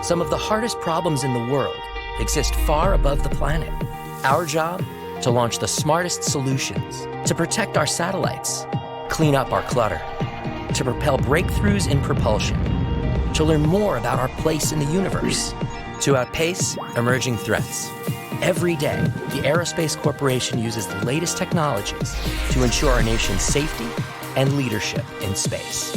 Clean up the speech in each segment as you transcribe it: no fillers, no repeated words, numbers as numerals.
Some of the hardest problems in the world exist far above the planet. Our job? To launch the smartest solutions, to protect our satellites, clean up our clutter, to propel breakthroughs in propulsion, to learn more about our place in the universe, to outpace emerging threats. Every day, the Aerospace Corporation uses the latest technologies to ensure our nation's safety and leadership in space.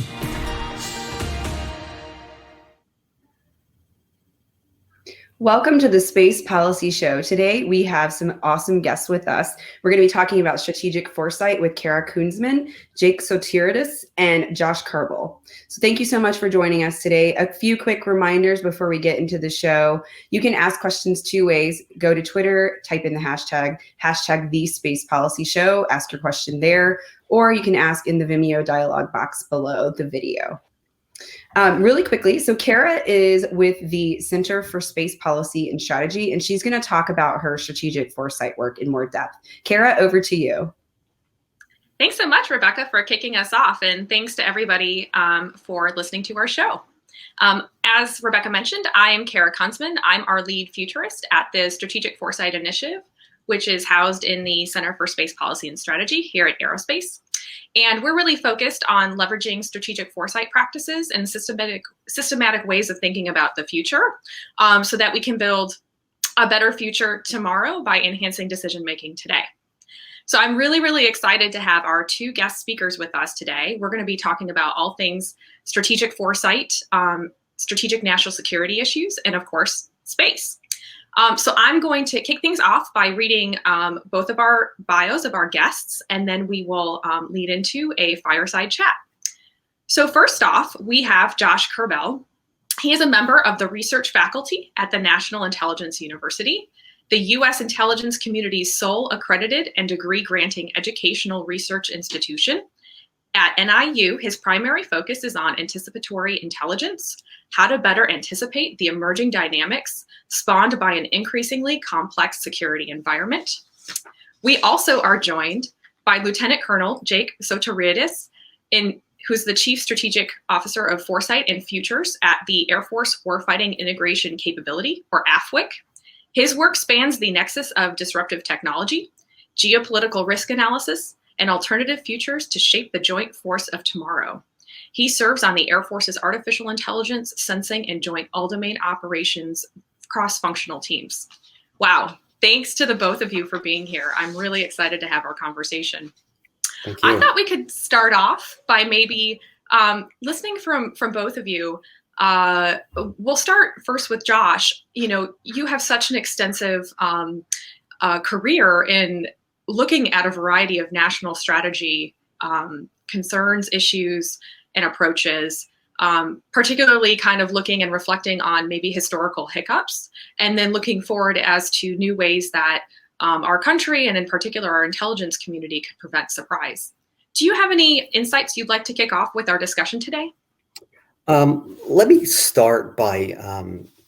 Welcome to the Space Policy Show. Today, we have some awesome guests with us. We're going to be talking about strategic foresight with Kara Cunzeman, Jake Sotiriadis, and Josh Kerbel. So thank you so much for joining us today. A few quick reminders before we get into the show. You can ask questions two ways. Go to Twitter, type in the hashtag the Space Policy Show, ask your question there, or you can ask in the Vimeo dialog box below the video. Really quickly, so Kara is with the Center for Space Policy and Strategy, and she's going to talk about her strategic foresight work in more depth. Kara, over to you. Thanks so much, Rebecca, for kicking us off, and thanks to everybody for listening to our show. As Rebecca mentioned, I am Kara Cunzeman. I'm our lead futurist at the Strategic Foresight Initiative, which is housed in the Center for Space Policy and Strategy here at Aerospace. And we're really focused on leveraging strategic foresight practices and systematic ways of thinking about the future so that we can build a better future tomorrow by enhancing decision-making today. So I'm really, really excited to have our two guest speakers with us today. We're going to be talking about all things strategic foresight, strategic national security issues, and of course, space. So I'm going to kick things off by reading both of our bios of our guests, and then we will lead into a fireside chat. So first off, we have Josh Kerbel. He is a member of the research faculty at the National Intelligence University, the U.S. intelligence community's sole accredited and degree-granting educational research institution. At NIU, his primary focus is on anticipatory intelligence, how to better anticipate the emerging dynamics spawned by an increasingly complex security environment. We also are joined by Lieutenant Colonel Jake Sotiriadis, who's the Chief Strategic Officer of Foresight and Futures at the Air Force Warfighting Integration Capability, or AFWIC. His work spans the nexus of disruptive technology, geopolitical risk analysis, and alternative futures to shape the joint force of tomorrow. He serves on the Air Force's Artificial Intelligence, Sensing, and Joint All-Domain Operations cross-functional teams. Wow, thanks to the both of you for being here. I'm really excited to have our conversation. Thank you. I thought we could start off by maybe listening from both of you. We'll start first with Josh. You know, you have such an extensive career in looking at a variety of national strategy concerns, issues, and approaches, particularly kind of looking and reflecting on maybe historical hiccups, and then looking forward as to new ways that our country, and in particular our intelligence community, could prevent surprise. Do you have any insights you'd like to kick off with our discussion today? Let me start by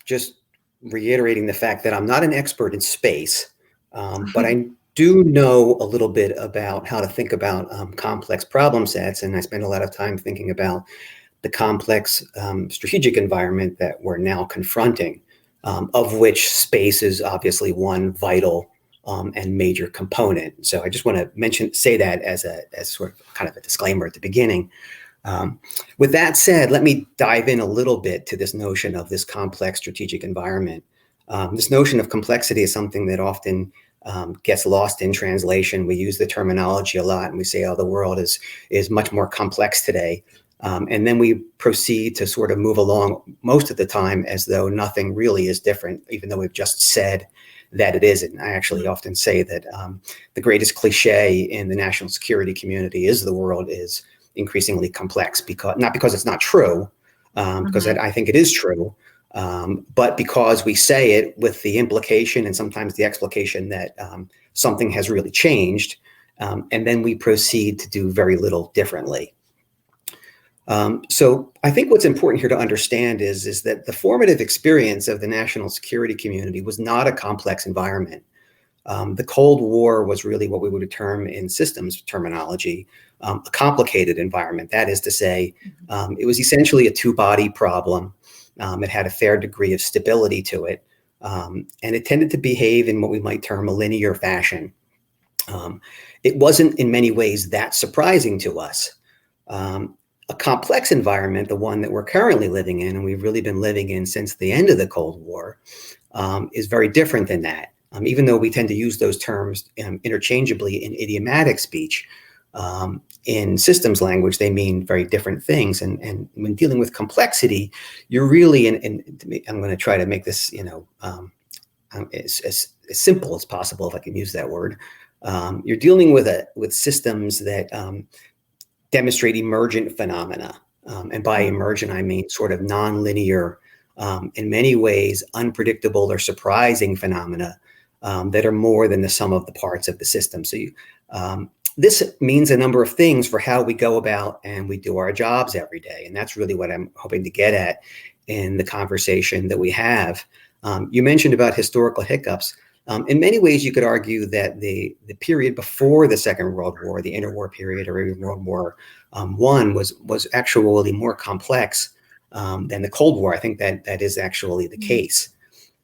just reiterating the fact that I'm not an expert in space, but I do know a little bit about how to think about complex problem sets, and I spend a lot of time thinking about the complex strategic environment that we're now confronting, of which space is obviously one vital and major component. So I just want to say that as sort of kind of a disclaimer at the beginning. With that said, let me dive in a little bit to this notion of this complex strategic environment. This notion of complexity is something that often gets lost in translation. We use the terminology a lot, and we say, "Oh, the world is much more complex today," and then we proceed to sort of move along most of the time as though nothing really is different, even though we've just said that it isn't. I actually often say that the greatest cliche in the national security community is the world is increasingly complex, not because it's not true, because I think it is true. But because we say it with the implication and sometimes the explication that something has really changed, and then we proceed to do very little differently. So I think what's important here to understand is that the formative experience of the national security community was not a complex environment. The Cold War was really what we would term in systems terminology, a complicated environment. That is to say, it was essentially a two-body problem It had a fair degree of stability to it. And it tended to behave in what we might term a linear fashion. It wasn't in many ways that surprising to us. A complex environment, the one that we're currently living in, and we've really been living in since the end of the Cold War, is very different than that. Even though we tend to use those terms interchangeably in idiomatic speech, in systems language, they mean very different things. And when dealing with complexity, you're really, and I'm going to try to make this, as simple as possible, if I can use that word. You're dealing with systems that demonstrate emergent phenomena. And by emergent, I mean sort of nonlinear, in many ways, unpredictable or surprising phenomena that are more than the sum of the parts of the system. So this means a number of things for how we go about and we do our jobs every day. And that's really what I'm hoping to get at in the conversation that we have. You mentioned about historical hiccups. In many ways, you could argue that the period before the Second World War, the interwar period, or even World War I, was actually more complex than the Cold War. I think that is actually the case.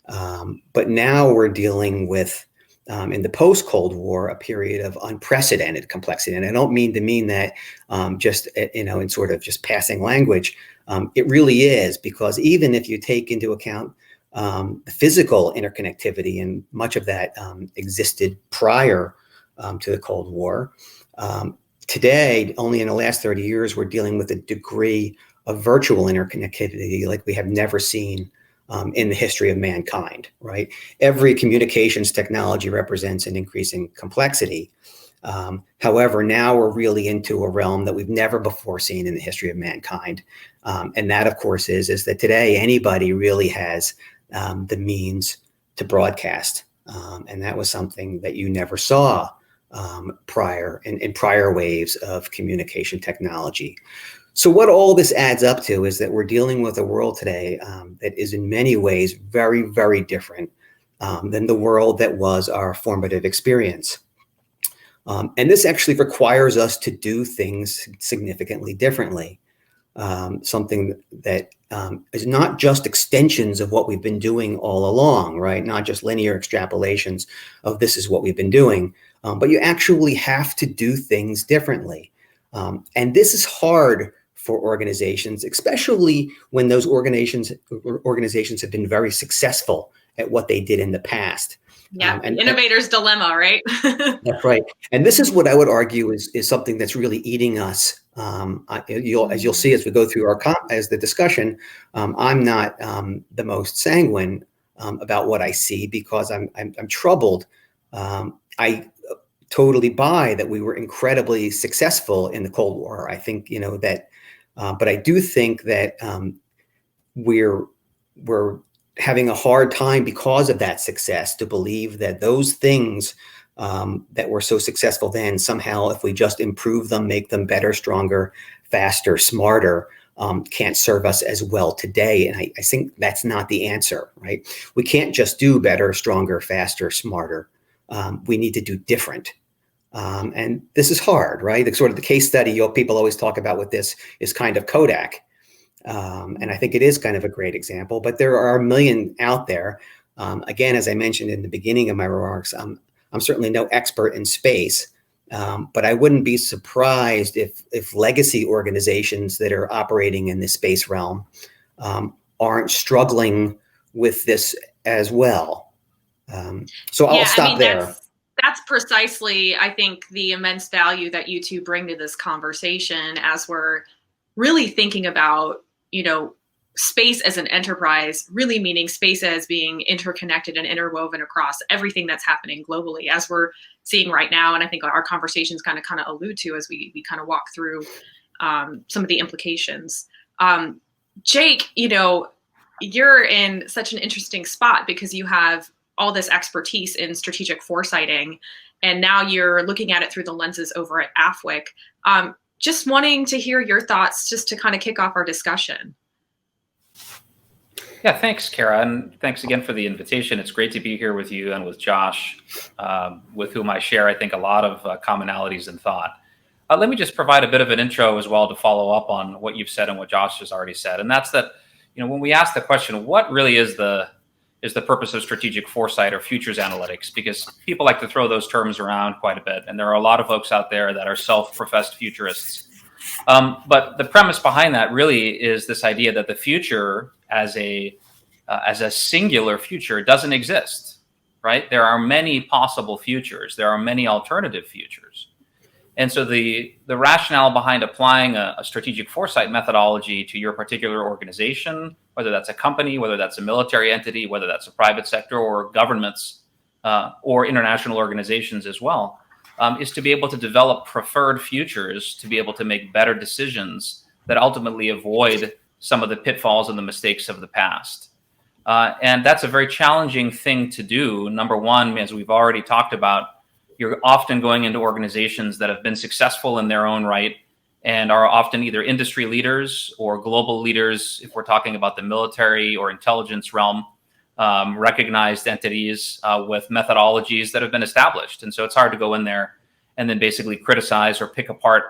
But now we're dealing with, in the post-Cold War, a period of unprecedented complexity. And I don't mean that just, in sort of just passing language. It really is, because even if you take into account the physical interconnectivity, and much of that existed prior to the Cold War. Today, only in the last 30 years, we're dealing with a degree of virtual interconnectivity like we have never seen in the history of mankind, right? Every communications technology represents an increasing complexity. However, now we're really into a realm that we've never before seen in the history of mankind. And that, of course, is that today anybody really has the means to broadcast. And that was something that you never saw prior in prior waves of communication technology. So what all this adds up to is that we're dealing with a world today that is in many ways very, very different than the world that was our formative experience. And this actually requires us to do things significantly differently. Something that is not just extensions of what we've been doing all along, right? Not just linear extrapolations of this is what we've been doing, but you actually have to do things differently. And this is hard for organizations, especially when those organizations have been very successful at what they did in the past. Yeah, innovator's dilemma, right? That's right. And this is what I would argue is something that's really eating us. As you'll see as we go through the discussion, I'm not the most sanguine about what I see, because I'm troubled. I totally buy that we were incredibly successful in the Cold War. I think that, but I do think that we're having a hard time because of that success to believe that those things that were so successful then somehow, if we just improve them, make them better, stronger, faster, smarter, can't serve us as well today. And I think that's not the answer, right? We can't just do better, stronger, faster, smarter. We need to do different. And this is hard, right? The sort of the case study people always talk about with this is kind of Kodak. And I think it is kind of a great example, but there are a million out there. Again, as I mentioned in the beginning of my remarks, I'm certainly no expert in space, but I wouldn't be surprised if legacy organizations that are operating in the space realm aren't struggling with this as well. So I'll stop there. That's precisely, I think, the immense value that you two bring to this conversation as we're really thinking about, space as an enterprise, really meaning space as being interconnected and interwoven across everything that's happening globally, as we're seeing right now. And I think our conversations kind of allude to as we kind of walk through some of the implications. Jake, you're in such an interesting spot because you have all this expertise in strategic foresighting, and now you're looking at it through the lenses over at AFWIC. Just wanting to hear your thoughts just to kind of kick off our discussion. Yeah, thanks, Kara. And thanks again for the invitation. It's great to be here with you and with Josh, with whom I share, I think, a lot of commonalities in thought. Let me just provide a bit of an intro as well to follow up on what you've said and what Josh has already said. And that's that, when we ask the question, what really is the purpose of strategic foresight or futures analytics? Because people like to throw those terms around quite a bit, and there are a lot of folks out there that are self-professed futurists. But the premise behind that really is this idea that the future as a singular future doesn't exist, right? There are many possible futures. There are many alternative futures. And so the rationale behind applying a strategic foresight methodology to your particular organization, whether that's a company, whether that's a military entity, whether that's a private sector or governments or international organizations as well, is to be able to develop preferred futures to be able to make better decisions that ultimately avoid some of the pitfalls and the mistakes of the past. And that's a very challenging thing to do. Number one, as we've already talked about, you're often going into organizations that have been successful in their own right and are often either industry leaders or global leaders, if we're talking about the military or intelligence realm, recognized entities with methodologies that have been established. And so it's hard to go in there and then basically criticize or pick apart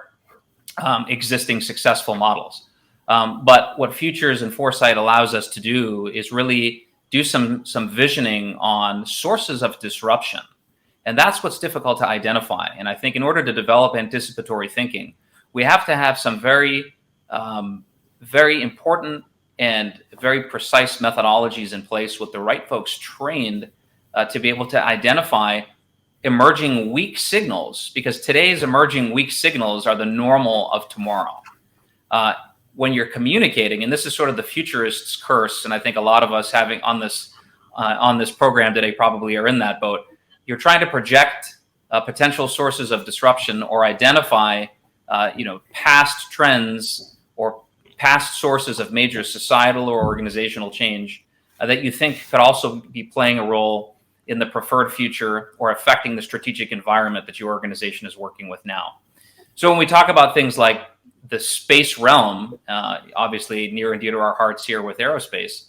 existing successful models. But what Futures and Foresight allows us to do is really do some visioning on sources of disruption. And that's what's difficult to identify. And I think in order to develop anticipatory thinking, we have to have some very, very important and very precise methodologies in place with the right folks trained to be able to identify emerging weak signals, because today's emerging weak signals are the normal of tomorrow. When you're communicating, and this is sort of the futurist's curse, and I think a lot of us having on this program today probably are in that boat. You're trying to project potential sources of disruption or identify, past trends or past sources of major societal or organizational change that you think could also be playing a role in the preferred future or affecting the strategic environment that your organization is working with now. So when we talk about things like the space realm, obviously near and dear to our hearts here with aerospace,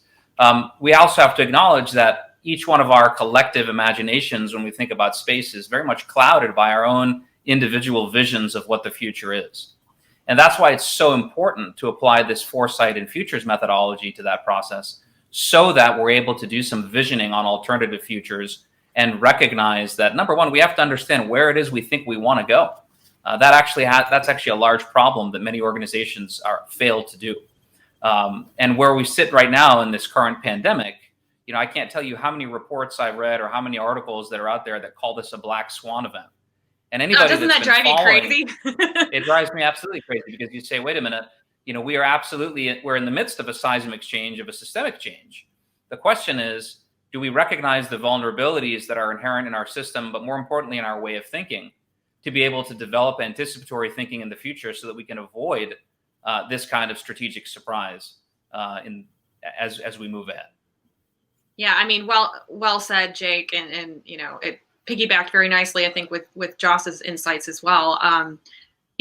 we also have to acknowledge that each one of our collective imaginations when we think about space is very much clouded by our own individual visions of what the future is. And that's why it's so important to apply this foresight and futures methodology to that process so that we're able to do some visioning on alternative futures and recognize that, number one, we have to understand where it is we think we want to go. That's actually a large problem that many organizations fail to do. And where we sit right now in this current pandemic, I can't tell you how many reports I read or how many articles that are out there that call this a black swan event. And anybody doesn't that drive you crazy? It drives me absolutely crazy because you say, wait a minute, we're in the midst of a seismic change, of a systemic change. The question is, do we recognize the vulnerabilities that are inherent in our system, but more importantly in our way of thinking, to be able to develop anticipatory thinking in the future so that we can avoid this kind of strategic surprise as we move ahead? Yeah, I mean, well said, Jake, and it piggybacked very nicely, I think, with Joss's insights as well.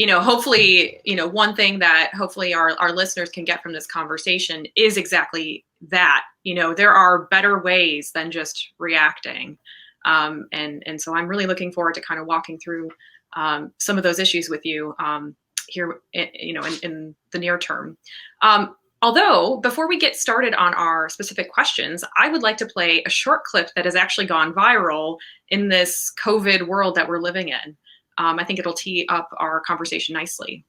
Hopefully, one thing that hopefully our listeners can get from this conversation is exactly that. There are better ways than just reacting, and so I'm really looking forward to kind of walking through some of those issues with you here, in the near term. Although, before we get started on our specific questions, I would like to play a short clip that has actually gone viral in this COVID world that we're living in. I think it'll tee up our conversation nicely.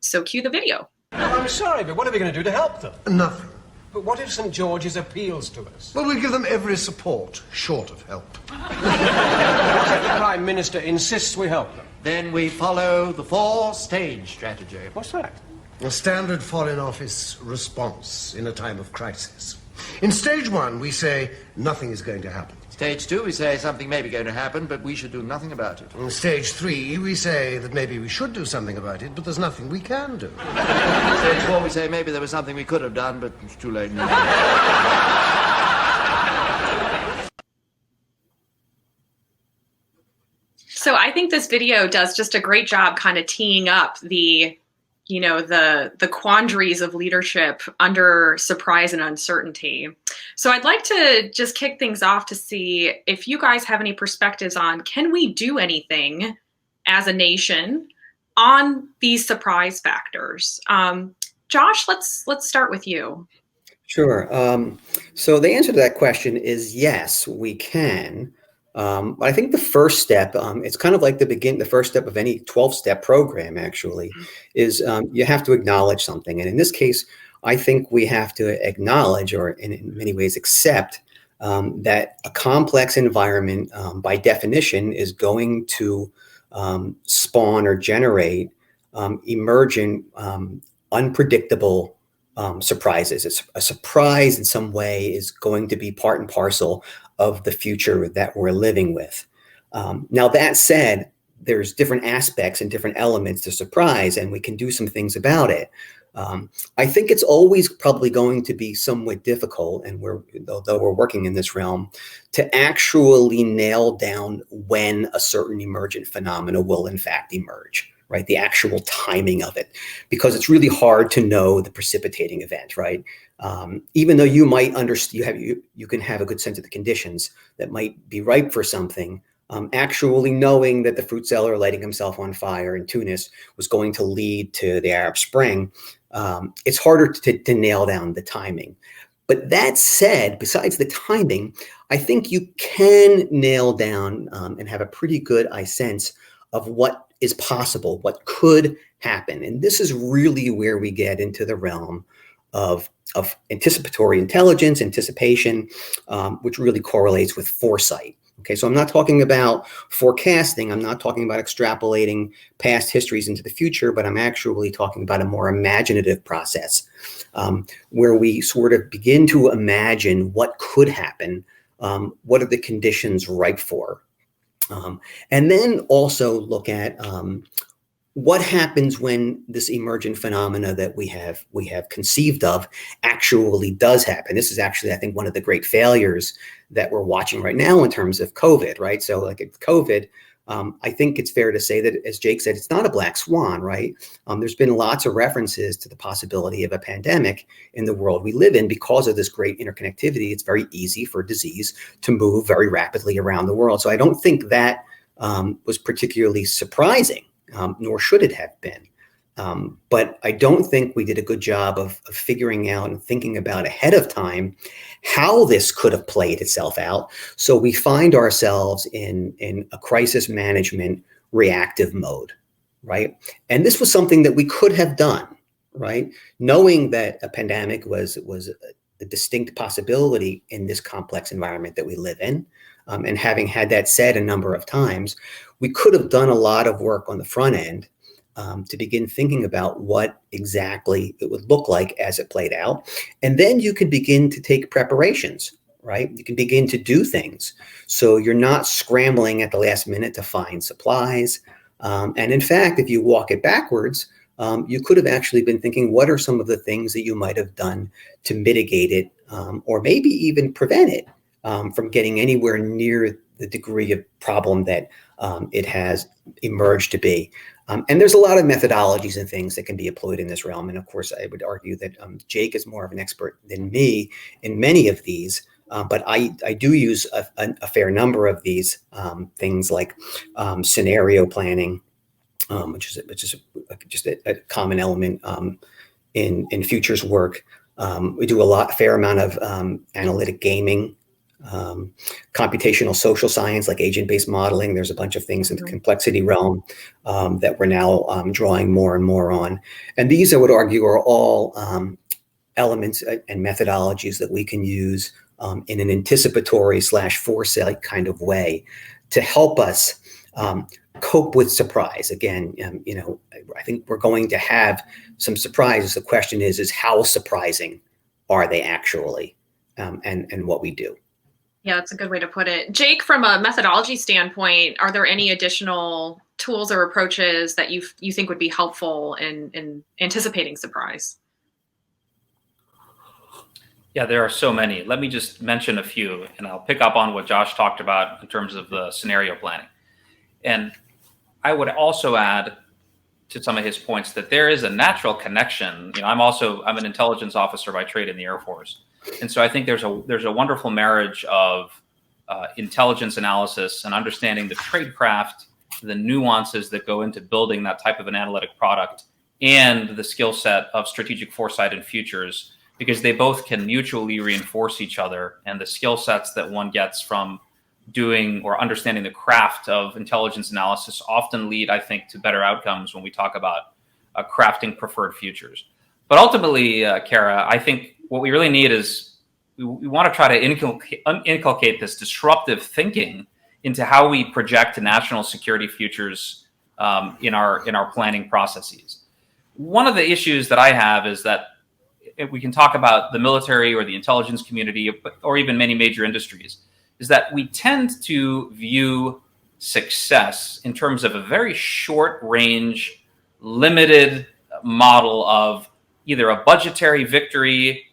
So cue the video. Well, I'm sorry, but what are we going to do to help them? Nothing. But what if St. George's appeals to us? Well, we'll give them every support, short of help. What if the Prime Minister insists we help them? Then we follow the 4-stage strategy. What's that? A standard Foreign Office response in a time of crisis. In stage 1, we say nothing is going to happen. Stage 2, we say something may be going to happen, but we should do nothing about it. In stage 3, we say that maybe we should do something about it, but there's nothing we can do. Stage 4, we say maybe there was something we could have done, but it's too late now. So I think this video does just a great job kind of teeing up the quandaries of leadership under surprise and uncertainty. So I'd like to just kick things off to see if you guys have any perspectives on, can we do anything as a nation on these surprise factors? Josh, let's start with you. Sure. So the answer to that question is yes, we can. But I think the first step, it's kind of like the first step of any 12-step program, actually, is you have to acknowledge something. And in this case, I think we have to acknowledge, or in many ways accept, that a complex environment, by definition, is going to spawn or generate emergent, unpredictable surprises. It's a surprise in some way is going to be part and parcel of the future that we're living with. Now, that said, there's different aspects and different elements to surprise, and we can do some things about it. I think it's always probably going to be somewhat difficult, and though we're working in this realm, to actually nail down when a certain emergent phenomena will in fact emerge. Right, the actual timing of it, because it's really hard to know the precipitating event, right? Even though you might understand, you can have a good sense of the conditions that might be ripe for something. Actually knowing that the fruit seller lighting himself on fire in Tunis was going to lead to the Arab Spring, it's harder to nail down the timing. But that said, besides the timing, I think you can nail down and have a pretty good sense of what is possible, what could happen. And this is really where we get into the realm of anticipatory intelligence, anticipation, which really correlates with foresight. Okay, so I'm not talking about forecasting, I'm not talking about extrapolating past histories into the future, but I'm actually talking about a more imaginative process where we sort of begin to imagine what could happen, what are the conditions ripe for. And then also look at what happens when this emergent phenomena that we have conceived of actually does happen. This is actually, I think, one of the great failures that we're watching right now in terms of COVID, right? So like COVID, I think it's fair to say that, as Jake said, it's not a black swan, right? There's been lots of references to the possibility of a pandemic in the world we live in because of this great interconnectivity. It's very easy for disease to move very rapidly around the world. So I don't think that was particularly surprising, nor should it have been. But I don't think we did a good job of figuring out and thinking about ahead of time how this could have played itself out. So we find ourselves in a crisis management reactive mode, right? And this was something that we could have done, right? Knowing that a pandemic was a distinct possibility in this complex environment that we live in. And having had that said a number of times, we could have done a lot of work on the front end to begin thinking about what exactly it would look like as it played out. And then you could begin to take preparations, right? You can begin to do things. So you're not scrambling at the last minute to find supplies. And in fact, if you walk it backwards, you could have actually been thinking, what are some of the things that you might have done to mitigate it, or maybe even prevent it from getting anywhere near the degree of problem that it has emerged to be. And there's a lot of methodologies and things that can be employed in this realm. And of course, I would argue that Jake is more of an expert than me in many of these. But I do use a fair number of these things like scenario planning, which is just a common element in futures work. We do a fair amount of analytic gaming. Computational social science like agent-based modeling. There's a bunch of things in the complexity realm that we're now drawing more and more on. And these, I would argue, are all elements and methodologies that we can use in an anticipatory / foresight kind of way to help us cope with surprise. Again, I think we're going to have some surprises. The question is how surprising are they actually, and what we do. Yeah, that's a good way to put it. Jake, from a methodology standpoint, are there any additional tools or approaches that you think would be helpful in anticipating surprise? Yeah, there are so many. Let me just mention a few, and I'll pick up on what Josh talked about in terms of the scenario planning. And I would also add to some of his points that there is a natural connection. I'm an intelligence officer by trade in the Air Force. And so I think there's a wonderful marriage of intelligence analysis and understanding the tradecraft, the nuances that go into building that type of an analytic product, and the skill set of strategic foresight and futures because they both can mutually reinforce each other. And the skill sets that one gets from doing or understanding the craft of intelligence analysis often lead, I think, to better outcomes when we talk about crafting preferred futures. But ultimately, Kara, I think what we really need is we want to try to inculcate this disruptive thinking into how we project national security futures in our planning processes. One of the issues that I have is that if we can talk about the military or the intelligence community or even many major industries, is that we tend to view success in terms of a very short range, limited model of either a budgetary victory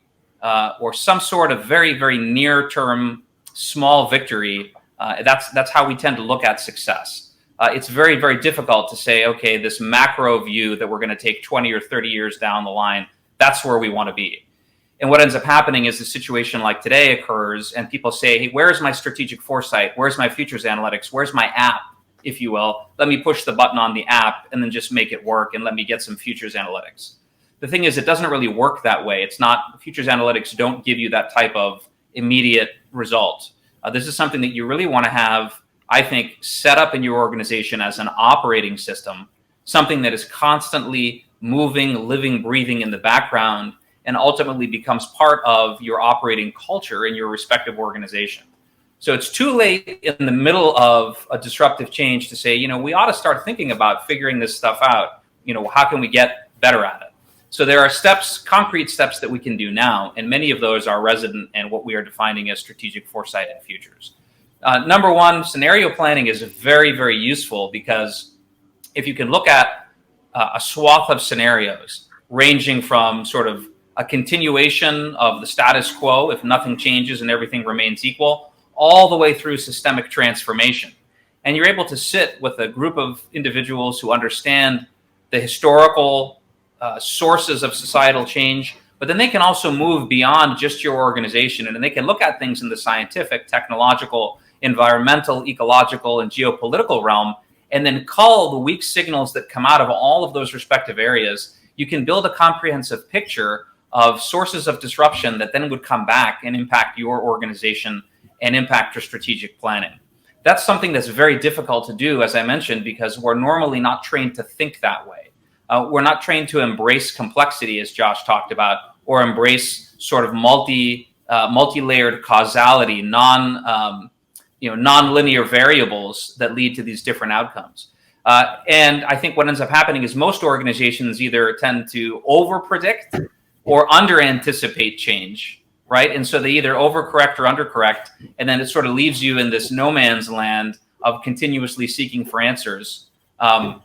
or some sort of very, very near term small victory. That's how we tend to look at success. It's very, very difficult to say, okay, this macro view that we're going to take 20 or 30 years down the line, that's where we want to be. And what ends up happening is a situation like today occurs and people say, hey, where's my strategic foresight? Where's my futures analytics? Where's my app, if you will? Let me push the button on the app and then just make it work and let me get some futures analytics. The thing is, it doesn't really work that way. It's not, futures analytics don't give you that type of immediate result. This is something that you really want to have, I think, set up in your organization as an operating system, something that is constantly moving, living, breathing in the background, and ultimately becomes part of your operating culture in your respective organization. So it's too late in the middle of a disruptive change to say, we ought to start thinking about figuring this stuff out. How can we get better at it? So there are steps, concrete steps that we can do now, and many of those are resident in what we are defining as strategic foresight and futures. Number one, scenario planning is very, very useful because if you can look at a swath of scenarios ranging from sort of a continuation of the status quo, if nothing changes and everything remains equal, all the way through systemic transformation. And you're able to sit with a group of individuals who understand the historical sources of societal change, but then they can also move beyond just your organization, and they can look at things in the scientific, technological, environmental, ecological, and geopolitical realm, and then cull the weak signals that come out of all of those respective areas. You can build a comprehensive picture of sources of disruption that then would come back and impact your organization and impact your strategic planning. That's something that's very difficult to do, as I mentioned, because we're normally not trained to think that way. We're not trained to embrace complexity, as Josh talked about, or embrace sort of multi-layered causality, non-linear variables that lead to these different outcomes. And I think what ends up happening is most organizations either tend to over-predict or under-anticipate change, right? And so they either overcorrect or undercorrect, and then it sort of leaves you in this no man's land of continuously seeking for answers. But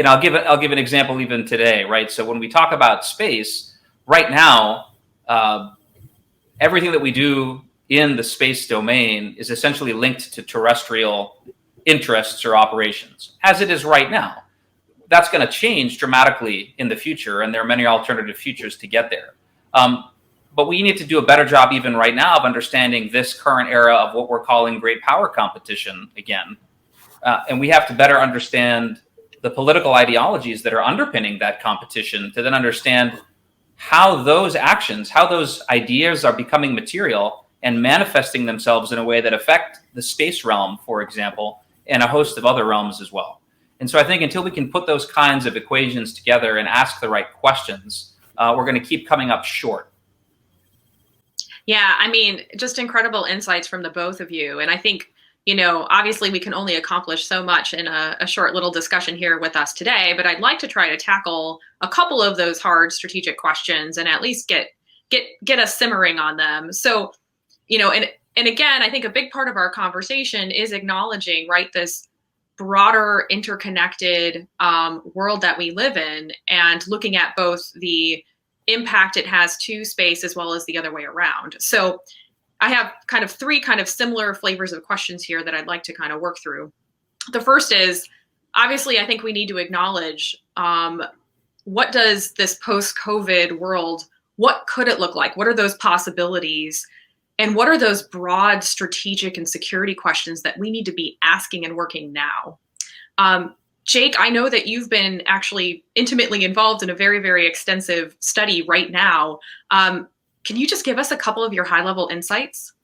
I'll give an example even today, right? So when we talk about space, right now, everything that we do in the space domain is essentially linked to terrestrial interests or operations, as it is right now. That's going to change dramatically in the future, and there are many alternative futures to get there. But we need to do a better job even right now of understanding this current era of what we're calling great power competition again. And we have to better understand the political ideologies that are underpinning that competition to then understand how those actions, how those ideas are becoming material and manifesting themselves in a way that affect the space realm, for example, and a host of other realms as well. And so I think until we can put those kinds of equations together and ask the right questions, we're going to keep coming up short. Yeah, I mean, just incredible insights from the both of you. And I think, obviously we can only accomplish so much in a short little discussion here with us today, but I'd like to try to tackle a couple of those hard strategic questions and at least get us simmering on them. So, and again, I think a big part of our conversation is acknowledging, right, this broader interconnected world that we live in and looking at both the impact it has to space as well as the other way around. So I have kind of three kind of similar flavors of questions here that I'd like to kind of work through. The first is, obviously, I think we need to acknowledge what does this post-COVID world, what could it look like? What are those possibilities? And what are those broad strategic and security questions that we need to be asking and working now? Jake, I know that you've been actually intimately involved in a very, very extensive study right now. Can you just give us a couple of your high-level insights?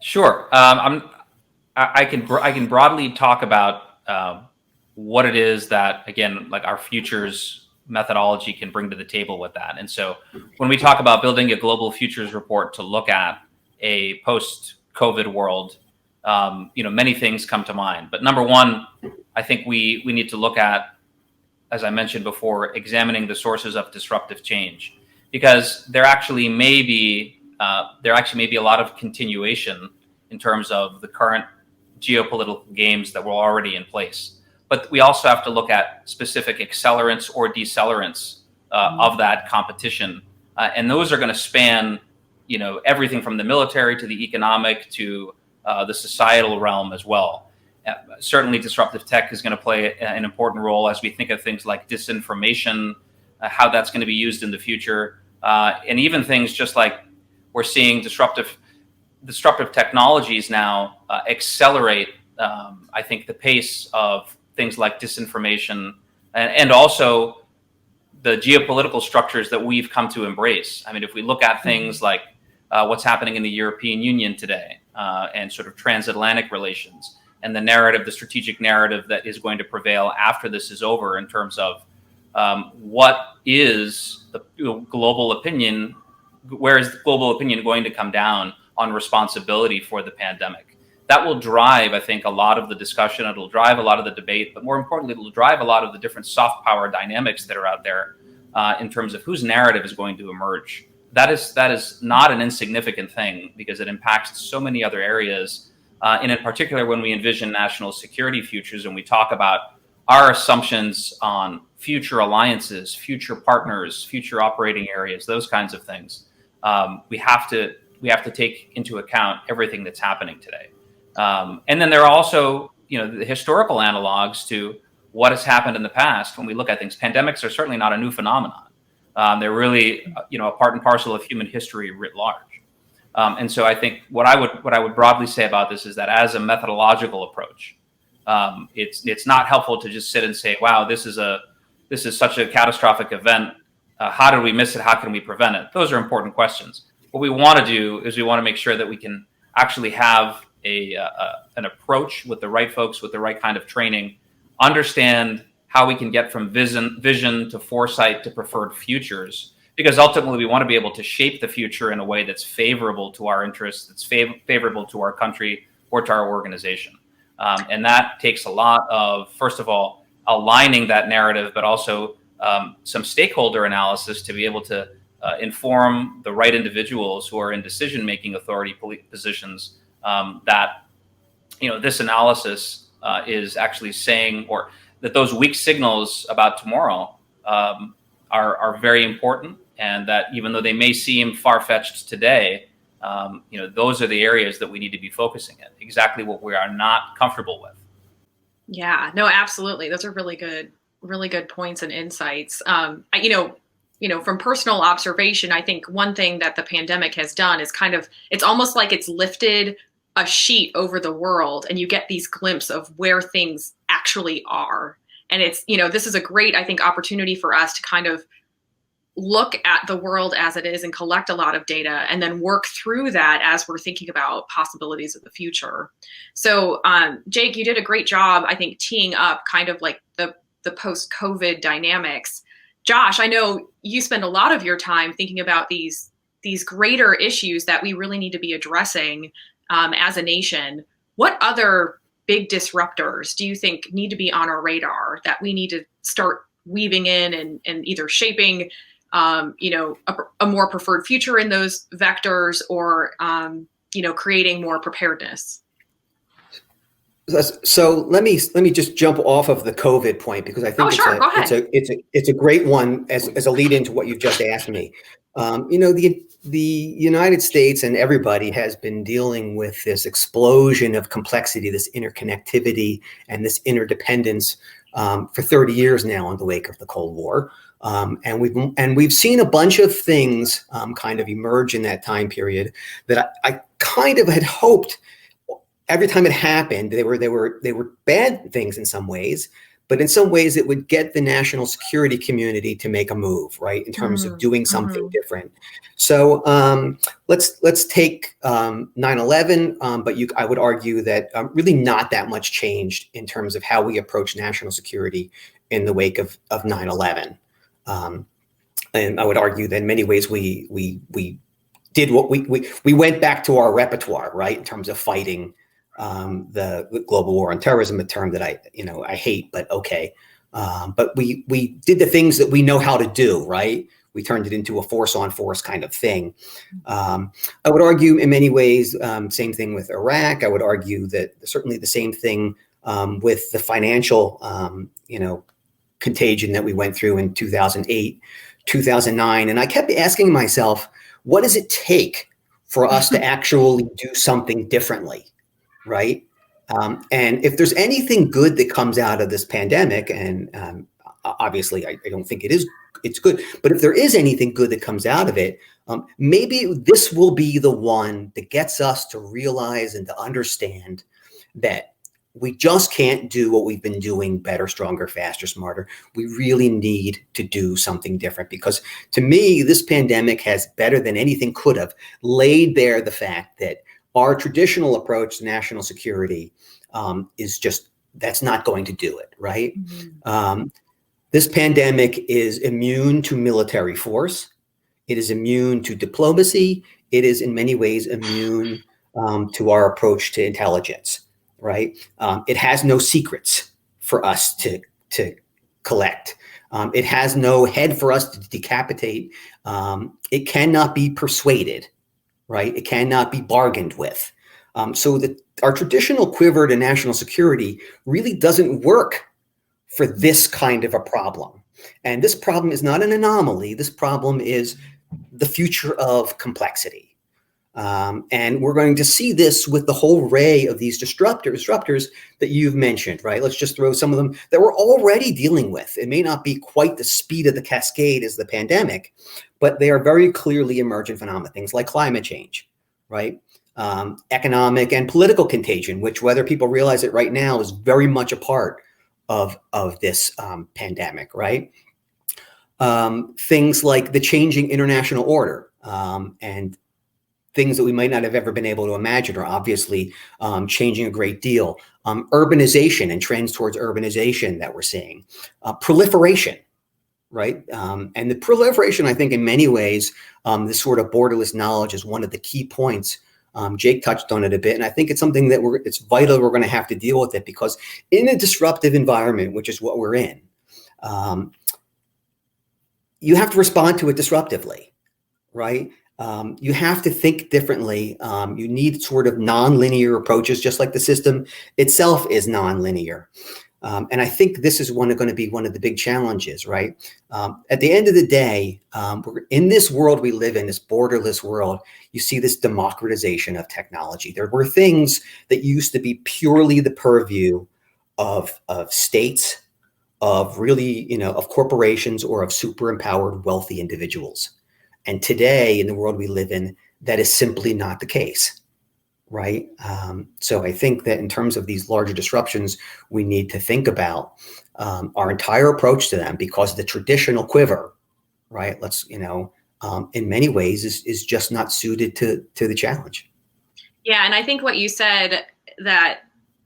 Sure. I can broadly talk about what it is that, again, like our futures methodology can bring to the table with that. And so when we talk about building a global futures report to look at a post-COVID world, many things come to mind. But number one, I think we need to look at, as I mentioned before, examining the sources of disruptive change, because there actually may be a lot of continuation in terms of the current geopolitical games that were already in place. But we also have to look at specific accelerants or decelerants of that competition, and those are going to span, everything from the military to the economic to the societal realm as well. Certainly, disruptive tech is going to play an important role as we think of things like disinformation, how that's going to be used in the future, and even things just like we're seeing disruptive technologies now accelerate, I think, the pace of things like disinformation and also the geopolitical structures that we've come to embrace. I mean, if we look at things like what's happening in the European Union today and sort of transatlantic relations and the strategic narrative that is going to prevail after this is over in terms of what is the global opinion, where is the global opinion going to come down on responsibility for the pandemic. That will drive, I think, a lot of the discussion. It'll drive a lot of the debate, but more importantly, it'll drive a lot of the different soft power dynamics that are out there in terms of whose narrative is going to emerge. That is not an insignificant thing because it impacts so many other areas. And in particular, when we envision national security futures and we talk about our assumptions on future alliances, future partners, future operating areas, those kinds of things, we have to take into account everything that's happening today. And then there are also, the historical analogs to what has happened in the past. When we look at things, pandemics are certainly not a new phenomenon. They're really, a part and parcel of human history writ large. And so I think what I would broadly say about this is that as a methodological approach, it's not helpful to just sit and say, wow, this is such a catastrophic event. How did we miss it? How can we prevent it? Those are important questions. What we want to do is we want to make sure that we can actually have an approach with the right folks, with the right kind of training, understand how we can get from vision to foresight to preferred futures, because ultimately we want to be able to shape the future in a way that's favorable to our interests, that's favorable to our country or to our organization. And that takes a lot of, first of all, aligning that narrative, but also some stakeholder analysis to be able to inform the right individuals who are in decision-making authority positions that this analysis is actually saying, or that those weak signals about tomorrow are very important, and that even though they may seem far-fetched today, those are the areas that we need to be focusing in, exactly what we are not comfortable with. Yeah, no, absolutely. Those are really good points and insights. From personal observation, I think one thing that the pandemic has done is it's almost like it's lifted a sheet over the world and you get these glimpses of where things actually are. And it's, this is a great, I think, opportunity for us to kind of look at the world as it is and collect a lot of data and then work through that as we're thinking about possibilities of the future. So, Jake, you did a great job, I think, teeing up kind of like the post-COVID dynamics. Josh, I know you spend a lot of your time thinking about these greater issues that we really need to be addressing as a nation. What other big disruptors do you think need to be on our radar that we need to start weaving in and either shaping, a more preferred future in those vectors or, creating more preparedness? So let me just jump off of the COVID point, because I think it's a great one as a lead into what you've just asked me. The United States and everybody has been dealing with this explosion of complexity, this interconnectivity, and this interdependence for 30 years now in the wake of the Cold War. And we've seen a bunch of things kind of emerge in that time period that I kind of had hoped every time it happened, they were bad things in some ways, but in some ways it would get the national security community to make a move, right, in terms of doing something different. So let's take 9/11, but I would argue that really not that much changed in terms of how we approach national security in the wake of 9/11. And I would argue that in many ways we did what we went back to our repertoire, right, in terms of fighting the global war on terrorism, a term that I hate, but okay. But we did the things that we know how to do, right? We turned it into a force on force kind of thing. I would argue in many ways, same thing with Iraq. I would argue that certainly the same thing with the financial, contagion that we went through in 2008, 2009. And I kept asking myself, what does it take for us to actually do something differently? Right. And if there's anything good that comes out of this pandemic, and obviously I don't think it's good, but if there is anything good that comes out of it, maybe this will be the one that gets us to realize and to understand that we just can't do what we've been doing better, stronger, faster, smarter. We really need to do something different, because to me, this pandemic has, better than anything could have, laid bare the fact that our traditional approach to national security is just, that's not going to do it, right? This pandemic is immune to military force. It is immune to diplomacy. It is in many ways immune to our approach to intelligence, right? It has no secrets for us to collect. It has no head for us to decapitate. It cannot be persuaded, right? It cannot be bargained with. So that our traditional quiver to national security really doesn't work for this kind of a problem. And this problem is not an anomaly. This problem is the future of complexity. And we're going to see this with the whole array of these disruptors that you've mentioned, right? Let's just throw some of them that we're already dealing with. It may not be quite the speed of the cascade as the pandemic, but they are very clearly emergent phenomena, things like climate change, right? Economic and political contagion, which, whether people realize it right now, is very much a part of this pandemic, right? Things like the changing international order and things that we might not have ever been able to imagine are obviously changing a great deal. Urbanization and trends towards urbanization that we're seeing. Proliferation, right? And the proliferation, I think, in many ways, this sort of borderless knowledge is one of the key points. Jake touched on it a bit, and I think it's something that it's vital we're going to have to deal with it, because in a disruptive environment, which is what we're in, you have to respond to it disruptively, right? You have to think differently. You need sort of nonlinear approaches, just like the system itself is nonlinear. And I think this is going to be one of the big challenges, right? At the end of the day, in this world we live in, this borderless world, you see this democratization of technology. There were things that used to be purely the purview of states, of really, of corporations, or of super empowered wealthy individuals. And today, in the world we live in, that is simply not the case, right? So I think that in terms of these larger disruptions, we need to think about our entire approach to them, because the traditional quiver, right? In many ways is just not suited to the challenge. Yeah, and I think what you said, that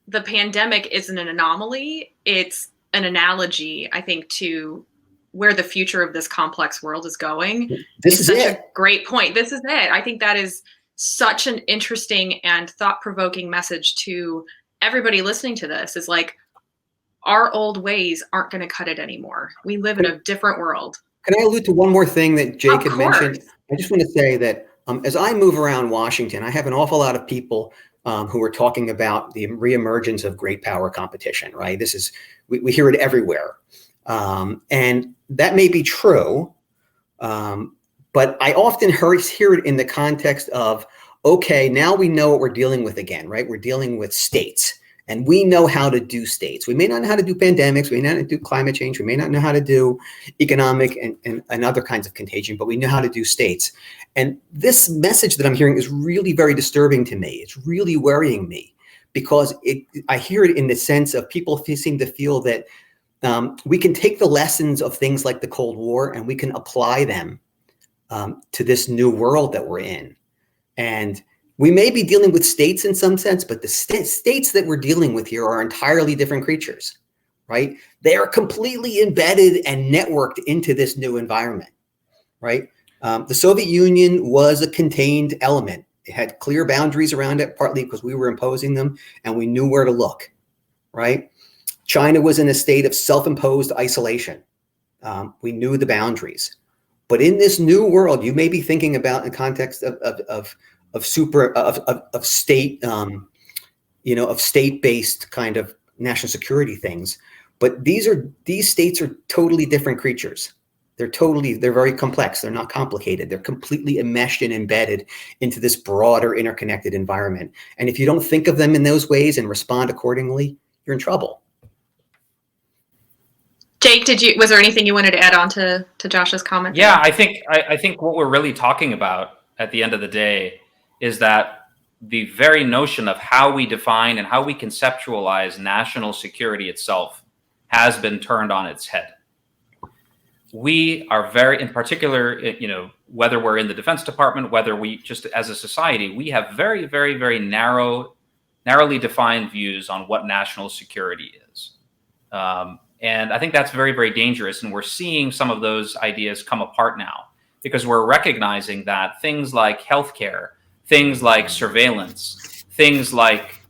the pandemic isn't an anomaly, it's an analogy, I think, to where the future of this complex world is going. This is such a great point. This is it. I think that is such an interesting and thought-provoking message to everybody listening to this, is like, our old ways aren't going to cut it anymore. We live in a different world. Can I allude to one more thing that Jake had mentioned? I just want to say that as I move around Washington, I have an awful lot of people who are talking about the reemergence of great power competition, right? We hear it everywhere. And that may be true, but I often hear it in the context of, okay, now we know what we're dealing with again, right? We're dealing with states, and we know how to do states. We may not know how to do pandemics. We may not know how to do climate change. We may not know how to do economic and other kinds of contagion, but we know how to do states. And this message that I'm hearing is really very disturbing to me. It's really worrying me, because I hear it in the sense of people seem to feel that we can take the lessons of things like the Cold War and we can apply them to this new world that we're in. And we may be dealing with states in some sense, but the states that we're dealing with here are entirely different creatures, right? They are completely embedded and networked into this new environment, right? The Soviet Union was a contained element. It had clear boundaries around it, partly because we were imposing them and we knew where to look, right? China was in a state of self-imposed isolation. We knew the boundaries. But in this new world, you may be thinking about in the context of state, of state-based kind of national security things. But these states are totally different creatures. They're very complex. They're not complicated. They're completely enmeshed and embedded into this broader interconnected environment. And if you don't think of them in those ways and respond accordingly, you're in trouble. Jake, was there anything you wanted to add on to Josh's comment? Yeah, I think what we're really talking about at the end of the day is that the very notion of how we define and how we conceptualize national security itself has been turned on its head. We are very, in particular, whether we're in the Defense Department, whether we just as a society, we have very, very, very narrowly defined views on what national security is. And I think that's very, very dangerous. And we're seeing some of those ideas come apart now because we're recognizing that things like healthcare, things like surveillance, things like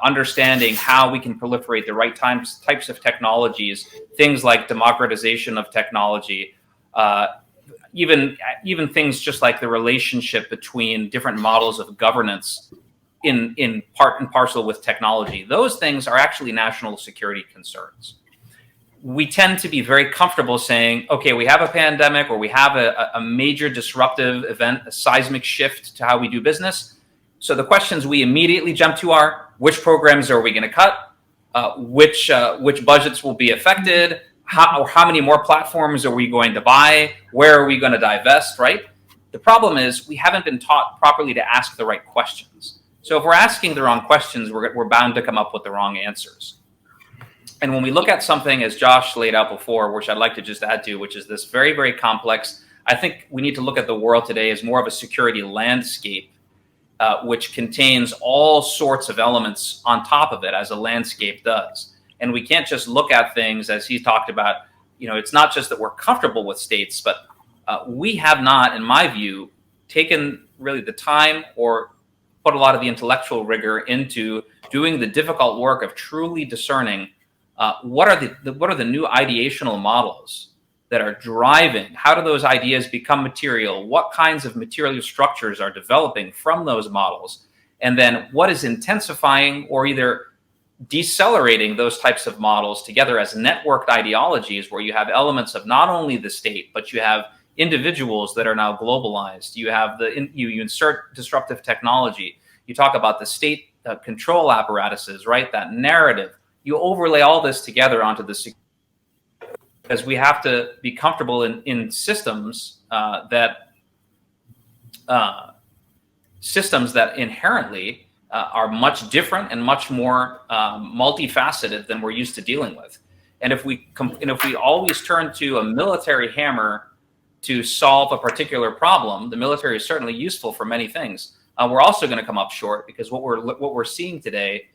understanding how we can proliferate the right types of technologies, things like democratization of technology, even things just like the relationship between different models of governance in part and parcel with technology. Those things are actually national security concerns. We tend to be very comfortable saying, okay, we have a pandemic or we have a major disruptive event, a seismic shift to how we do business. So the questions we immediately jump to are, which programs are we going to cut? Which budgets will be affected? How many more platforms are we going to buy? Where are we going to divest, right? The problem is we haven't been taught properly to ask the right questions. So if we're asking the wrong questions, we're bound to come up with the wrong answers. And when we look at something, as Josh laid out before, which I'd like to just add to, which is this very, very complex, I think we need to look at the world today as more of a security landscape, which contains all sorts of elements on top of it, as a landscape does. And we can't just look at things, as he talked about, it's not just that we're comfortable with states, but we have not, in my view, taken really the time or put a lot of the intellectual rigor into doing the difficult work of truly discerning what are the new ideational models that are driving? How do those ideas become material? What kinds of material structures are developing from those models? And then what is intensifying or either decelerating those types of models together as networked ideologies where you have elements of not only the state, but you have individuals that are now globalized. You have you insert disruptive technology. You talk about the state control apparatuses, right? That narrative. You overlay all this together onto the security, because we have to be comfortable in systems that inherently are much different and much more multifaceted than we're used to dealing with. And if we always turn to a military hammer to solve a particular problem, the military is certainly useful for many things. We're also going to come up short, because what we're seeing today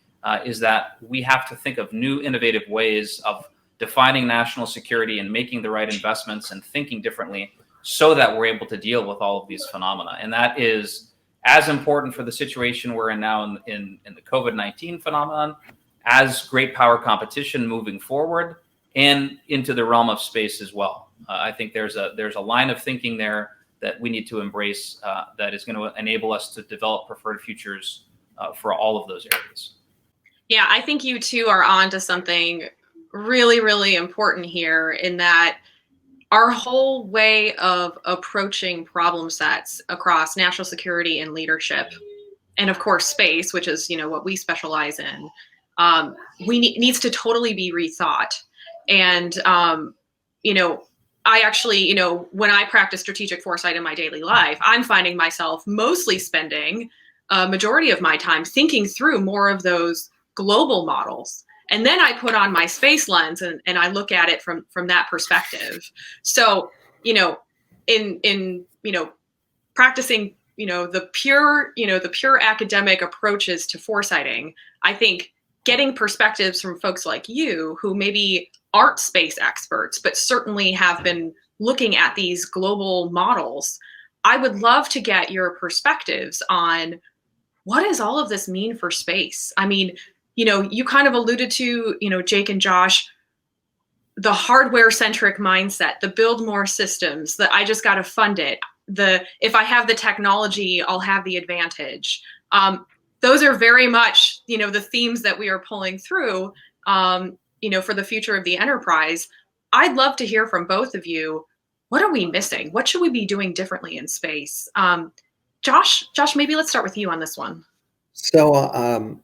is that we have to think of new innovative ways of defining national security and making the right investments and thinking differently so that we're able to deal with all of these phenomena. And that is as important for the situation we're in now in the COVID-19 phenomenon, as great power competition moving forward and into the realm of space as well. I think there's a line of thinking there that we need to embrace that is going to enable us to develop preferred futures for all of those areas. Yeah, I think you two are on to something really, really important here, in that our whole way of approaching problem sets across national security and leadership, and of course space, which is what we specialize in, needs to totally be rethought. And I actually, when I practice strategic foresight in my daily life, I'm finding myself mostly spending a majority of my time thinking through more of those global models. And then I put on my space lens and I look at it from that perspective. So, in practicing, the pure academic approaches to foresighting, I think getting perspectives from folks like you who maybe aren't space experts, but certainly have been looking at these global models, I would love to get your perspectives on what does all of this mean for space? I mean, you kind of alluded to, Jake and Josh, the hardware-centric mindset, the build more systems, the I just got to fund it, if I have the technology, I'll have the advantage. Those are very much, the themes that we are pulling through, for the future of the enterprise. I'd love to hear from both of you. What are we missing? What should we be doing differently in space? Josh, maybe let's start with you on this one. So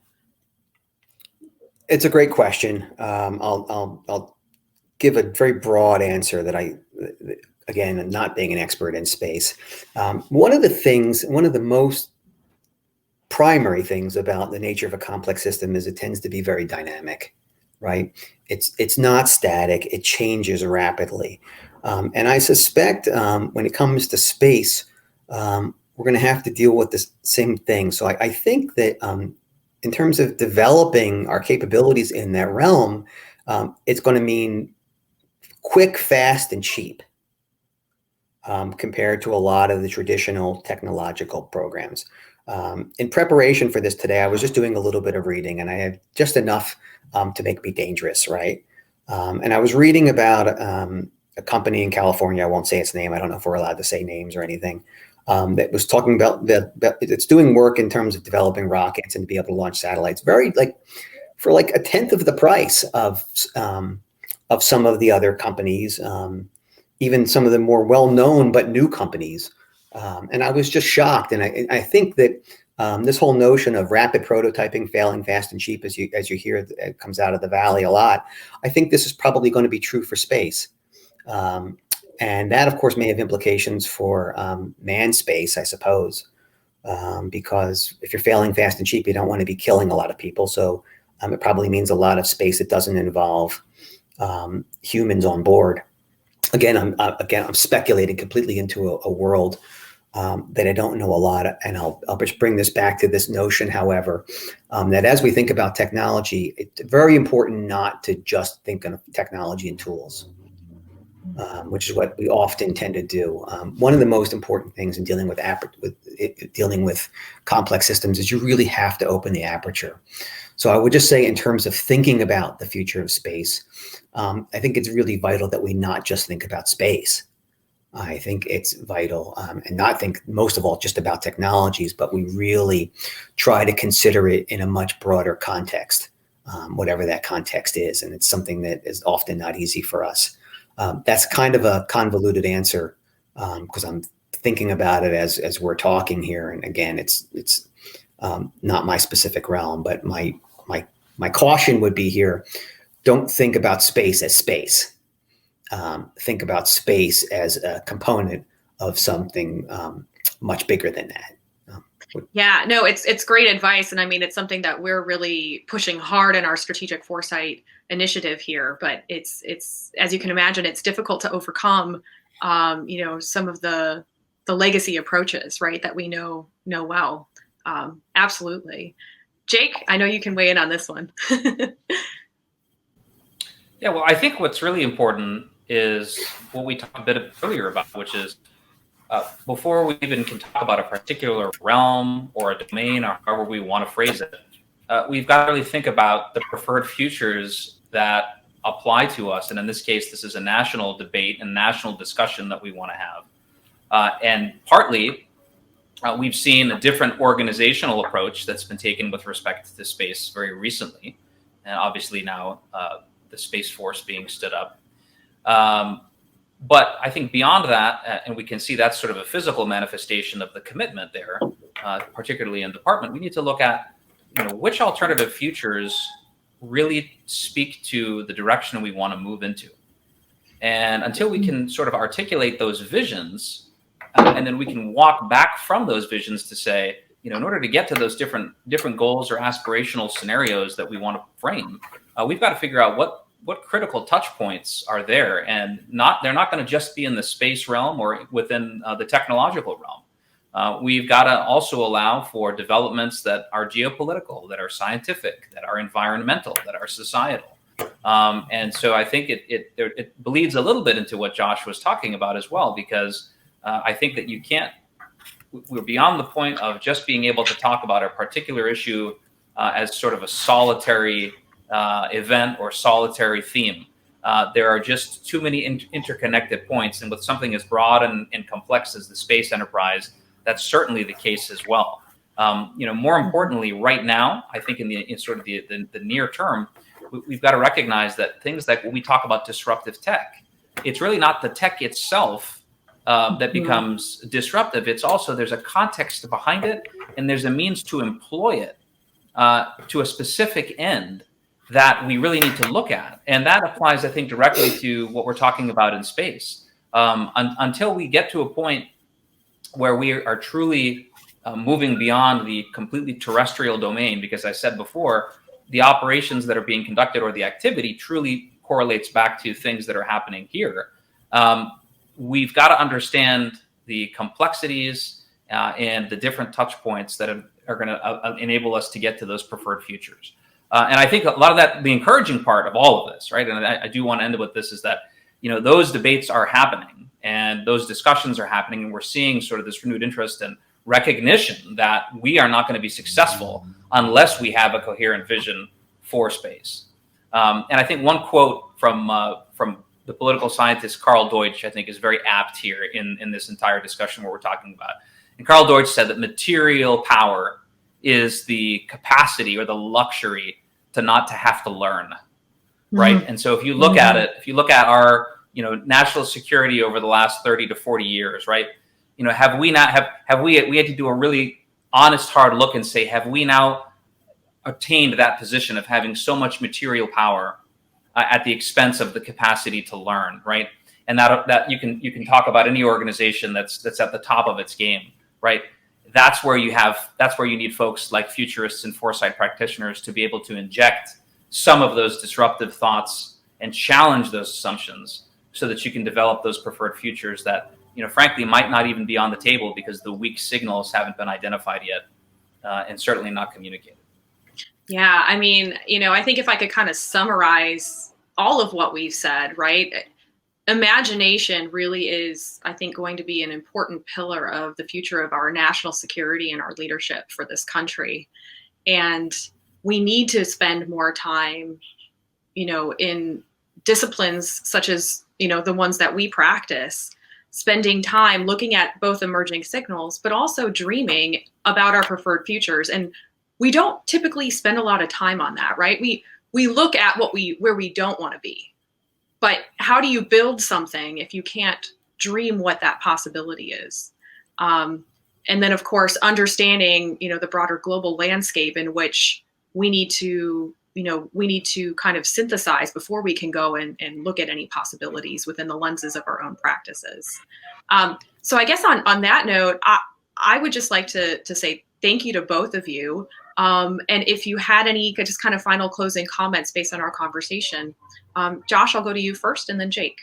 it's a great question. I'll give a very broad answer that again, not being an expert in space. One of the most primary things about the nature of a complex system is it tends to be very dynamic, right? It's not static. It changes rapidly. And I suspect when it comes to space, we're going to have to deal with the same thing. So I think that in terms of developing our capabilities in that realm, it's going to mean quick, fast, and cheap compared to a lot of the traditional technological programs. In preparation for this today, I was just doing a little bit of reading, and I had just enough to make me dangerous, right? And I was reading about a company in California. I won't say its name. I don't know if we're allowed to say names or anything. That was talking about that it's doing work in terms of developing rockets and to be able to launch satellites for a tenth of the price of some of the other companies, even some of the more well-known but new companies. And I was just shocked. And I think that this whole notion of rapid prototyping, failing fast and cheap, as you hear, it comes out of the Valley a lot. I think this is probably going to be true for space. And that, of course, may have implications for manned space, I suppose, because if you're failing fast and cheap, you don't want to be killing a lot of people. So it probably means a lot of space that doesn't involve humans on board. Again, I'm speculating completely into a world that I don't know a lot of, and I'll just bring this back to this notion, however, that as we think about technology, it's very important not to just think of technology and tools. Which is what we often tend to do. One of the most important things in dealing with complex systems is you really have to open the aperture. So I would just say, in terms of thinking about the future of space, I think it's really vital that we not just think about space. I think it's vital and not think most of all just about technologies, but we really try to consider it in a much broader context, whatever that context is. And it's something that is often not easy for us. That's kind of a convoluted answer because I'm thinking about it as we're talking here. And again, it's not my specific realm, but my caution would be here: don't think about space as space. Think about space as a component of something much bigger than that. Yeah, no, it's great advice. And I mean, it's something that we're really pushing hard in our strategic foresight initiative here, but it's, as you can imagine, it's difficult to overcome, some of the legacy approaches, right, that we know well. Absolutely. Jake, I know you can weigh in on this one. Yeah, well, I think what's really important is what we talked a bit earlier about, which is before we even can talk about a particular realm or a domain or however we want to phrase it, we've got to really think about the preferred futures that apply to us. And in this case, this is a national debate and national discussion that we want to have. And partly, we've seen a different organizational approach that's been taken with respect to space very recently. And obviously now the Space Force being stood up. But I think beyond that, and we can see that's sort of a physical manifestation of the commitment there, particularly in department, we need to look at which alternative futures really speak to the direction we want to move into. And until we can sort of articulate those visions, and then we can walk back from those visions to say, in order to get to those different goals or aspirational scenarios that we want to frame, we've got to figure out what critical touch points are there, and they're not going to just be in the space realm or within the technological realm. We've got to also allow for developments that are geopolitical, that are scientific, that are environmental, that are societal. And so I think it bleeds a little bit into what Josh was talking about as well, because I think that we're beyond the point of just being able to talk about a particular issue as sort of a solitary event or solitary theme. There are just too many interconnected points, and with something as broad and complex as the space enterprise, that's certainly the case as well. More importantly, right now, I think in sort of the near term, we've got to recognize that things like when we talk about disruptive tech, it's really not the tech itself that becomes disruptive. It's also, there's a context behind it, and there's a means to employ it to a specific end that we really need to look at. And that applies, I think, directly to what we're talking about in space. Until we get to a point where we are truly moving beyond the completely terrestrial domain, because I said before, the operations that are being conducted or the activity truly correlates back to things that are happening here. We've got to understand the complexities and the different touch points that are going to enable us to get to those preferred futures. And I think a lot of that, the encouraging part of all of this, right? And I do want to end with this, is that, those debates are happening and those discussions are happening, and we're seeing sort of this renewed interest and recognition that we are not going to be successful unless we have a coherent vision for space. And I think one quote from the political scientist Carl Deutsch, I think, is very apt here in this entire discussion what we're talking about. And Carl Deutsch said that material power is the capacity or the luxury to not to have to learn, right? Mm-hmm. And so if you look at it, if you look at our national security over the last 30 to 40 years, right? Have we had to do a really honest, hard look and say, have we now attained that position of having so much material power at the expense of the capacity to learn, right? And that you can talk about any organization that's at the top of its game, right? That's where you need folks like futurists and foresight practitioners to be able to inject some of those disruptive thoughts and challenge those assumptions so that you can develop those preferred futures that, frankly, might not even be on the table because the weak signals haven't been identified yet, and certainly not communicated. Yeah, I mean, I think if I could kind of summarize all of what we've said, right? Imagination really is, I think, going to be an important pillar of the future of our national security and our leadership for this country. And we need to spend more time, in disciplines such as, the ones that we practice, spending time looking at both emerging signals, but also dreaming about our preferred futures. And we don't typically spend a lot of time on that, right? We look at where we don't want to be, but how do you build something if you can't dream what that possibility is? And then, of course, understanding, the broader global landscape in which we need to kind of synthesize before we can go and look at any possibilities within the lenses of our own practices. So I guess on that note, I would just like to say thank you to both of you. And if you had any just kind of final closing comments based on our conversation, Josh, I'll go to you first, and then Jake.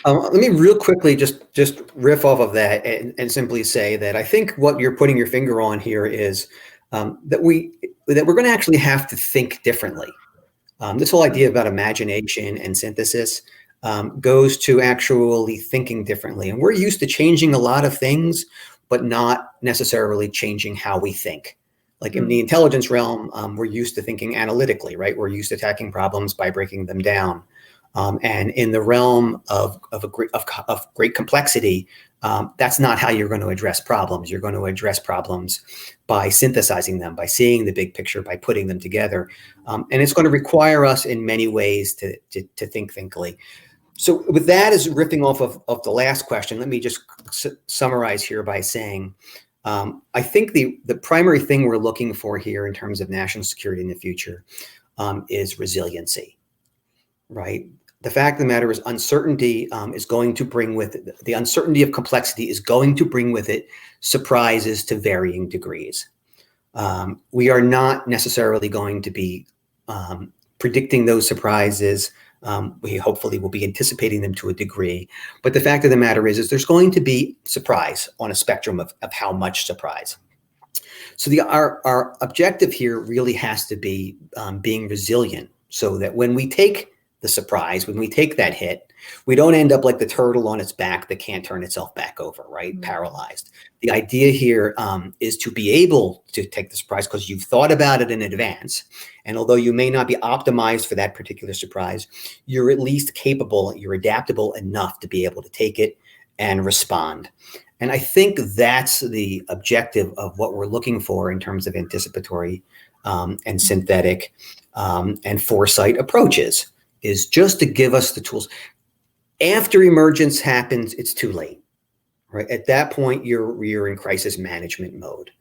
Let me real quickly just riff off of that and simply say that I think what you're putting your finger on here is that we're going to actually have to think differently. This whole idea about imagination and synthesis goes to actually thinking differently. And we're used to changing a lot of things, but not necessarily changing how we think. Like in the intelligence realm, we're used to thinking analytically, right? We're used to attacking problems by breaking them down. And in the realm of great complexity, that's not how you're going to address problems. You're going to address problems by synthesizing them, by seeing the big picture, by putting them together. And it's going to require us in many ways to think thinkly. So with that as riffing off of the last question, let me just summarize here by saying, I think the primary thing we're looking for here in terms of national security in the future is resiliency, right? The fact of the matter is uncertainty is going to bring with it, the uncertainty of complexity is going to bring with it surprises to varying degrees. We are not necessarily going to be predicting those surprises. We hopefully will be anticipating them to a degree. But the fact of the matter is there's going to be surprise on a spectrum of how much surprise. So our objective here really has to be being resilient, so that when we take the surprise, when we take that hit, we don't end up like the turtle on its back that can't turn itself back over, right? Mm-hmm. Paralyzed. The idea here is to be able to take the surprise because you've thought about it in advance. And although you may not be optimized for that particular surprise, you're at least capable, you're adaptable enough to be able to take it and respond. And I think that's the objective of what we're looking for in terms of anticipatory and synthetic and foresight approaches, is just to give us the tools. After emergence happens, it's too late, right? At that point, you're in crisis management mode.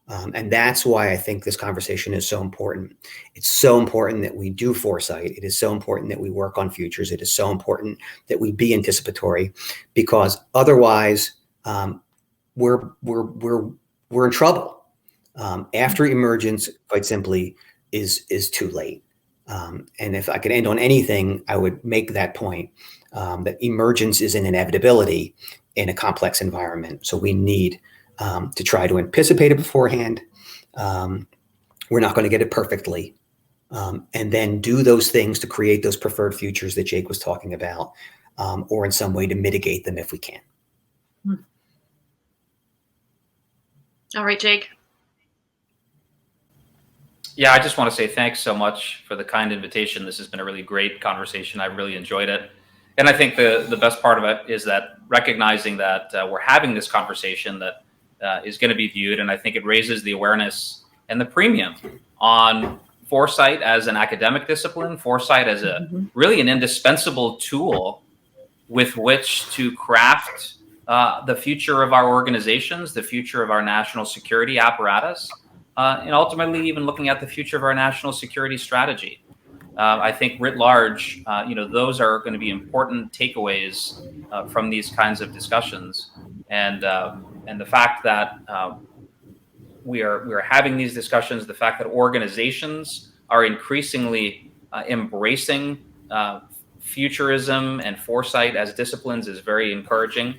And that's why I think this conversation is so important. It's so important that we do foresight. It is so important that we work on futures. It is so important that we be anticipatory, because otherwise we're in trouble. After emergence, quite simply, is too late. And if I could end on anything, I would make that point, that emergence is an inevitability in a complex environment. So we need to try to anticipate it beforehand. We're not going to get it perfectly. And then do those things to create those preferred futures that Jake was talking about, or in some way to mitigate them if we can. All right, Jake. Yeah, I just want to say thanks so much for the kind invitation. This has been a really great conversation. I really enjoyed it. And I think the best part of it is that recognizing that we're having this conversation that is going to be viewed. And I think it raises the awareness and the premium on foresight as an academic discipline, foresight as really an indispensable tool with which to craft the future of our organizations, the future of our national security apparatus, and ultimately even looking at the future of our national security strategy. I think writ large, those are going to be important takeaways from these kinds of discussions, and the fact that we are having these discussions, the fact that organizations are increasingly embracing futurism and foresight as disciplines is very encouraging.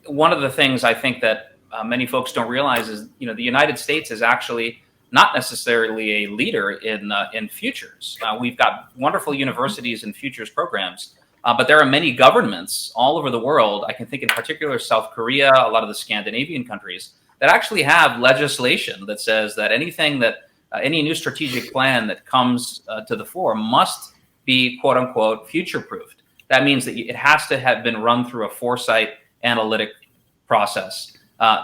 One of the things I think that many folks don't realize is, the United States is actually not necessarily a leader in futures. We've got wonderful universities and futures programs, but there are many governments all over the world. I can think in particular South Korea, a lot of the Scandinavian countries, that actually have legislation that says that anything that any new strategic plan that comes to the fore must be quote unquote future proofed. That means that it has to have been run through a foresight analytic process.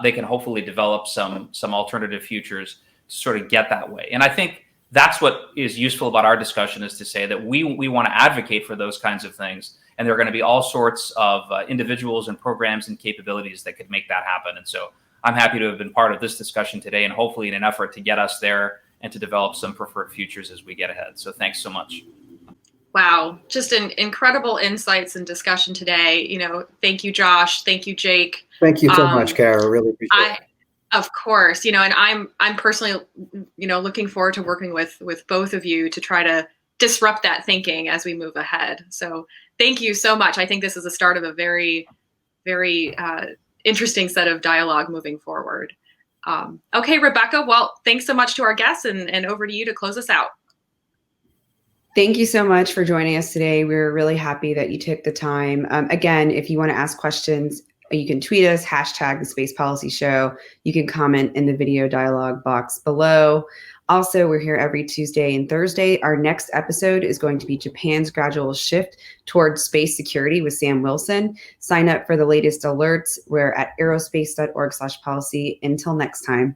They can hopefully develop some alternative futures to sort of get that way. And I think that's what is useful about our discussion, is to say that we want to advocate for those kinds of things. And there are going to be all sorts of individuals and programs and capabilities that could make that happen. And so I'm happy to have been part of this discussion today, and hopefully in an effort to get us there and to develop some preferred futures as we get ahead. So thanks so much. Wow, just an incredible insights and discussion today. Thank you, Josh. Thank you, Jake. Thank you so much, Kara. Really appreciate it. Of course, and I'm personally, looking forward to working with both of you to try to disrupt that thinking as we move ahead. So thank you so much. I think this is the start of a very, very interesting set of dialogue moving forward. Okay, Rebecca, well, thanks so much to our guests, and over to you to close us out. Thank you so much for joining us today. We're really happy that you took the time. Again, if you want to ask questions, you can tweet us, # the Space Policy Show. You can comment in the video dialogue box below. Also, we're here every Tuesday and Thursday. Our next episode is going to be Japan's gradual shift towards space security with Sam Wilson. Sign up for the latest alerts. We're at aerospace.org/policy. Until next time.